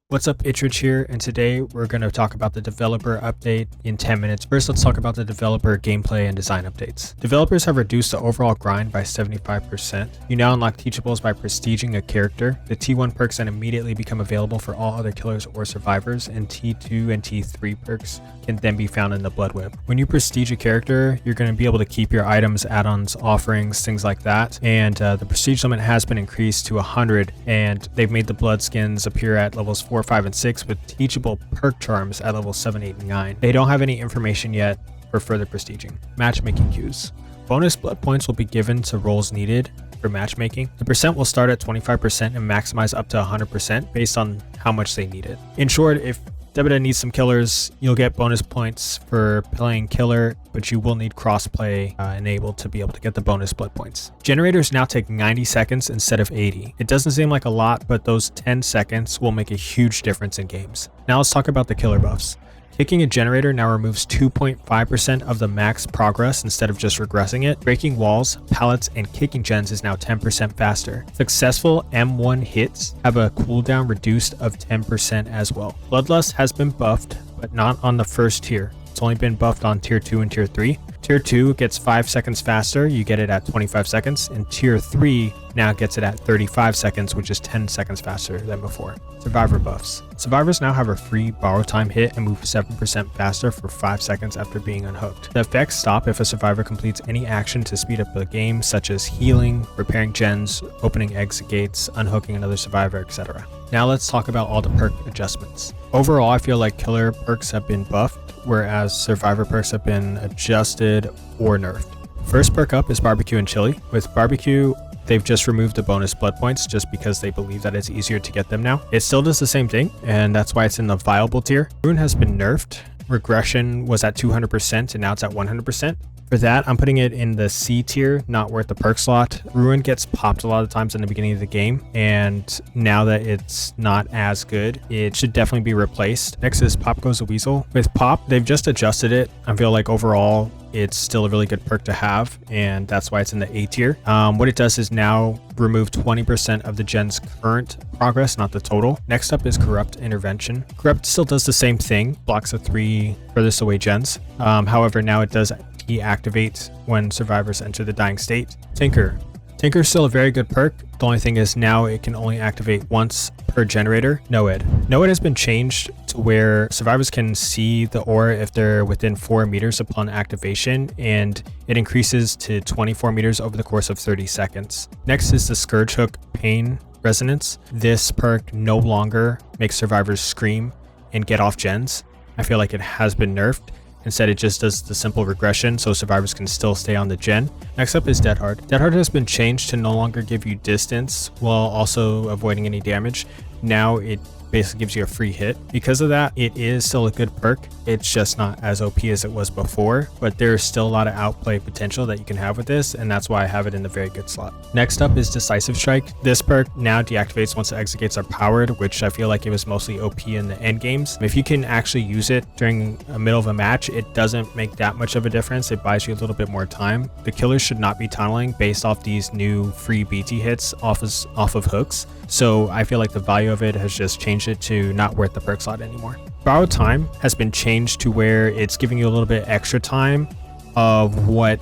What's up, it's Rich here, and today we're going to talk about the developer update in 10 minutes. First, let's talk about the developer gameplay and design updates. Developers have reduced the overall grind by 75%. You now unlock teachables by prestiging a character. The T1 perks then immediately become available for all other killers or survivors, and T2 and T3 perks can then be found in the Blood Whip. When you prestige a character, you're going to be able to keep your items, add-ons, offerings, things like that, and the prestige limit has been increased to 100, and they've made the blood skins appear at levels 4, 5, and 6 with teachable perk charms at levels 7, 8, and 9. They don't have any information yet for further prestiging. Matchmaking queues. Bonus blood points will be given to roles needed for matchmaking. The percent will start at 25% and maximize up to 100% based on how much they need it. In short, if Deja needs some killers, you'll get bonus points for playing killer, but you will need crossplay enabled to be able to get the bonus blood points. Generators now take 90 seconds instead of 80. It doesn't seem like a lot, but those 10 seconds will make a huge difference in games. Now let's talk about the killer buffs. Kicking a generator now removes 2.5% of the max progress instead of just regressing it. Breaking walls, pallets, and kicking gens is now 10% faster. Successful M1 hits have a cooldown reduced of 10% as well. Bloodlust has been buffed, but not on the first tier. It's only been buffed on tier 2 and tier 3. Tier 2 gets 5 seconds faster, you get it at 25 seconds, and tier 3 now gets it at 35 seconds, which is 10 seconds faster than before. Survivor buffs. Survivors now have a free borrow time hit and move 7% faster for 5 seconds after being unhooked. The effects stop if a survivor completes any action to speed up the game, such as healing, repairing gens, opening exit gates, unhooking another survivor, etc. Now let's talk about all the perk adjustments. Overall, I feel like killer perks have been buffed, whereas survivor perks have been adjusted or nerfed. First perk up is barbecue and chili. With barbecue, they've just removed the bonus blood points just because they believe that it's easier to get them now. It still does the same thing, and that's why it's in the viable tier. Ruin has been nerfed. Regression was at 200% and now it's at 100%. For that, I'm putting it in the C tier, not worth the perk slot. Ruin gets popped a lot of times in the beginning of the game, and now that it's not as good, it should definitely be replaced. Next is Pop Goes a Weasel. With Pop, they've just adjusted it. I feel like overall, it's still a really good perk to have, and that's why it's in the A tier. What it does is now remove 20% of the gen's current progress, not the total. Next up is Corrupt Intervention. Corrupt still does the same thing, blocks the 3 furthest away gens. However, now it does deactivate when survivors enter the dying state. Tinker. Tinker's still a very good perk. The only thing is now it can only activate once per generator. NOED. NOED has been changed to where survivors can see the aura if they're within 4 meters upon activation, and it increases to 24 meters over the course of 30 seconds. Next is the Scourge Hook Pain Resonance. This perk no longer makes survivors scream and get off gens. I feel like it has been nerfed. Instead, it just does the simple regression so survivors can still stay on the gen. Next up is Dead Hard. Dead Hard has been changed to no longer give you distance while also avoiding any damage. Now it basically gives you a free hit. Because of that, it is still a good perk. It's just not as OP as it was before, but there's still a lot of outplay potential that you can have with this, and that's why I have it in the very good slot. Next up is Decisive Strike. This perk now deactivates once the exit gates are powered, which I feel like it was mostly OP in the end games. If you can actually use it during the middle of a match, it doesn't make that much of a difference. It buys you a little bit more time. The killers should not be tunneling based off these new free BT hits off of hooks. So I feel like the value of it has just changed it to not worth the perk slot anymore. Borrowed time has been changed to where it's giving you a little bit extra time of what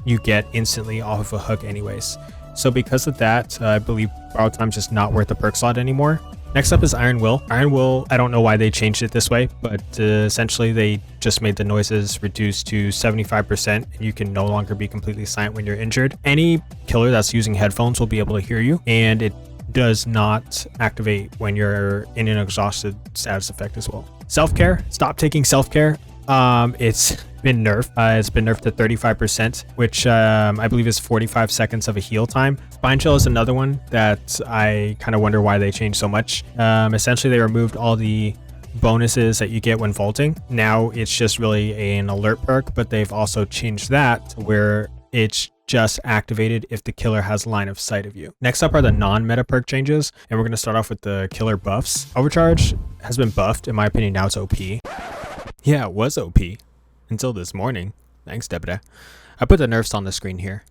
you get instantly off of a hook anyways. So because of that, I believe borrowed time is just not worth the perk slot anymore. Next up is Iron Will. Iron Will, I don't know why they changed it this way, but essentially they just made the noises reduced to 75%, and you can no longer be completely silent when you're injured. Any killer that's using headphones will be able to hear you, and it does not activate when you're in an exhausted status effect as well. Self-care. Stop taking self-care. It's been nerfed. It's been nerfed to 35%, which I believe is 45 seconds of a heal time. Spine Chill is another one that I kind of wonder why they changed so much. Essentially, they removed all the bonuses that you get when vaulting. Now it's just really an alert perk, but they've also changed that to where it's just activated if the killer has line of sight of you. Next up are the non-meta perk changes, and we're going to start off with the killer buffs. Overcharge has been buffed. In my opinion, now it's OP. Yeah, it was OP until this morning. Thanks, Deja. I put the nerfs on the screen here.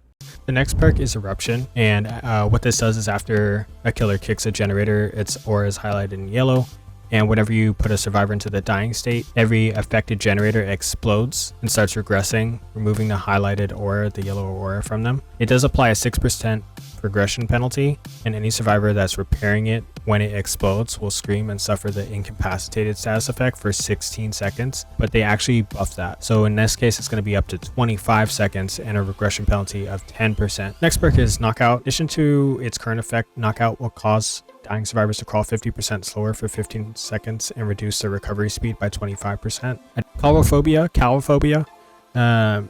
The next perk is Eruption, and what this does is after a killer kicks a generator, its aura is highlighted in yellow. and whenever you put a survivor into the dying state, every affected generator explodes and starts regressing, removing the highlighted aura, the yellow aura from them. It does apply a 6% progression penalty, and any survivor that's repairing it when it explodes will scream and suffer the incapacitated status effect for 16 seconds, but they actually buff that. So in this case, it's going to be up to 25 seconds and a regression penalty of 10%. Next perk is Knockout. In addition to its current effect, Knockout will cause dying survivors to crawl 50% slower for 15 seconds and reduce their recovery speed by 25%. Coulrophobia.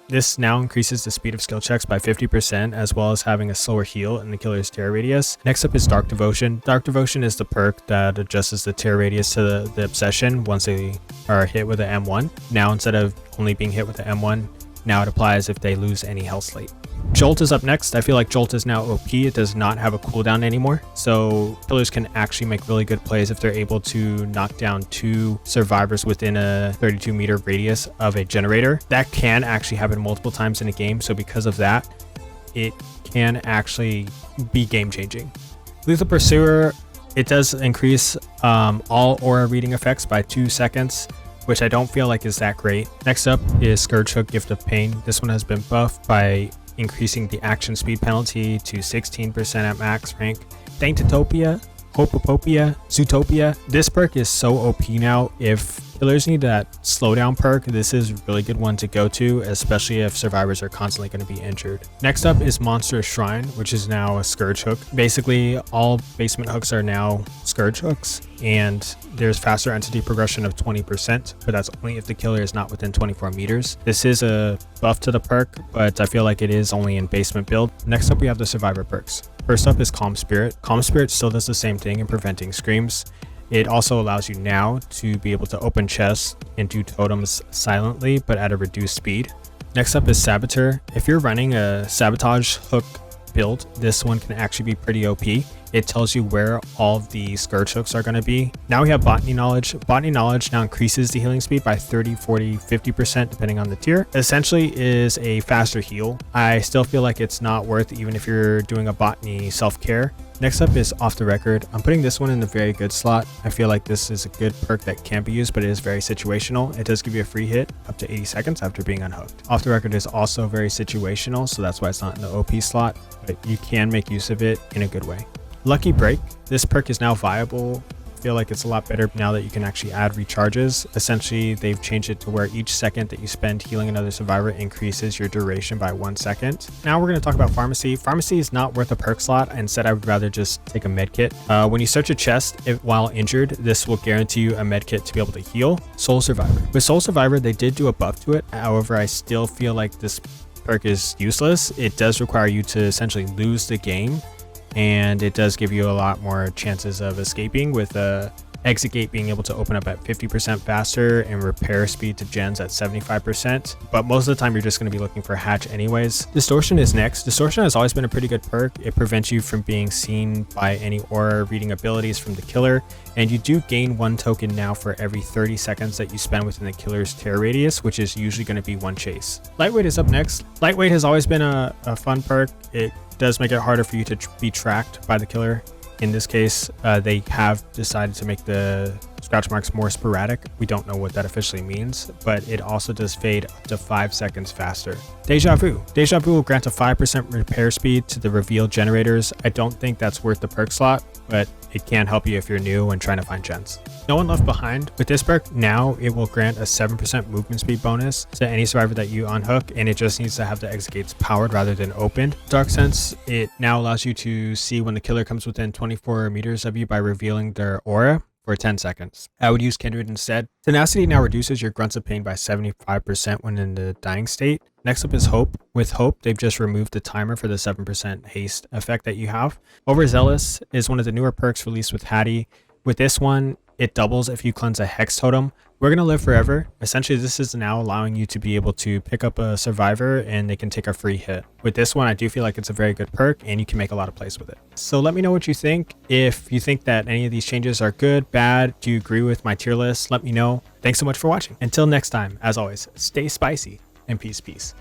This now increases the speed of skill checks by 50%, as well as having a slower heal in the killer's tear radius. Next up is Dark Devotion. Dark Devotion is the perk that adjusts the tear radius to the obsession once they are hit with an M1. Now, instead of only being hit with an M1, now it applies if they lose any health slate. Jolt is up next. I feel like Jolt is now OP. It does not have a cooldown anymore, so killers can actually make really good plays if they're able to knock down 2 survivors within a 32-meter radius of a generator. That can actually happen multiple times in a game, so because of that, it can actually be game-changing. Lethal Pursuer, it does increase all aura reading effects by 2 seconds, which I don't feel like is that great. Next up is Scourge Hook, Gift of Pain. This one has been buffed by increasing the action speed penalty to 16% at max rank. Thanatophobia, Zootopia. This perk is so OP now. If killers need that slowdown perk, this is a really good one to go to, especially if survivors are constantly going to be injured. Next up is Monstrous Shrine, which is now a Scourge Hook. Basically, all basement hooks are now Scourge Hooks, and there's faster entity progression of 20%, but that's only if the killer is not within 24 meters. This is a buff to the perk, but I feel like it is only in basement build. Next up, we have the survivor perks. First up is Calm Spirit. Calm Spirit still does the same thing in preventing screams. It also allows you now to be able to open chests and do totems silently, but at a reduced speed. Next up is Saboteur. If you're running a sabotage hook build, this one can actually be pretty OP. It tells you where all of the Scourge hooks are going to be. Now we have Botany Knowledge. Botany Knowledge now increases the healing speed by 30, 40, 50% depending on the tier. Essentially is a faster heal. I still feel like it's not worth even if you're doing a botany self-care. Next up is Off the Record. I'm putting this one in the very good slot. I feel like this is a good perk that can be used, but it is very situational. It does give you a free hit up to 80 seconds after being unhooked. Off the Record is also very situational, so that's why it's not in the OP slot, but you can make use of it in a good way. Lucky Break. This perk is now viable. I feel like it's a lot better now that you can actually add recharges. Essentially, they've changed it to where each second that you spend healing another survivor increases your duration by 1 second. Now we're going to talk about Pharmacy. Pharmacy is not worth a perk slot. Instead, I would rather just take a med kit. When you search a chest while injured, this will guarantee you a med kit to be able to heal. Soul Survivor. With Soul Survivor, they did do a buff to it. However, I still feel like this perk is useless. It does require you to essentially lose the game, and it does give you a lot more chances of escaping, with exit gate being able to open up at 50% faster and repair speed to gens at 75%, but most of the time you're just going to be looking for hatch anyways. Distortion is next. Distortion has always been a pretty good perk. It prevents you from being seen by any aura reading abilities from the killer, and you do gain 1 token now for every 30 seconds that you spend within the killer's tear radius, which is usually going to be 1 chase. Lightweight is up next. Lightweight has always been a fun perk. It does make it harder for you to be tracked by the killer. In this case, they have decided to make the scratch marks more sporadic. We don't know what that officially means, but it also does fade up to 5 seconds faster. Deja Vu. Deja Vu will grant a 5% repair speed to the reveal generators. I don't think that's worth the perk slot, but it can help you if you're new and trying to find gens. No One Left Behind. With this perk, now it will grant a 7% movement speed bonus to any survivor that you unhook, and it just needs to have the exit gates powered rather than opened. Dark Sense, it now allows you to see when the killer comes within 24 meters of you by revealing their aura for 10 seconds. I would use Kindred instead. Tenacity now reduces your grunts of pain by 75% when in the dying state. Next up is Hope. With Hope, they've just removed the timer for the 7% haste effect that you have. Overzealous is one of the newer perks released with Hattie. With this one, it doubles if you cleanse a Hex Totem. We're going to live forever. Essentially, this is now allowing you to be able to pick up a survivor and they can take a free hit. With this one, I do feel like it's a very good perk and you can make a lot of plays with it. So let me know what you think. If you think that any of these changes are good, bad, do you agree with my tier list? Let me know. Thanks so much for watching. Until next time, as always, stay spicy and peace.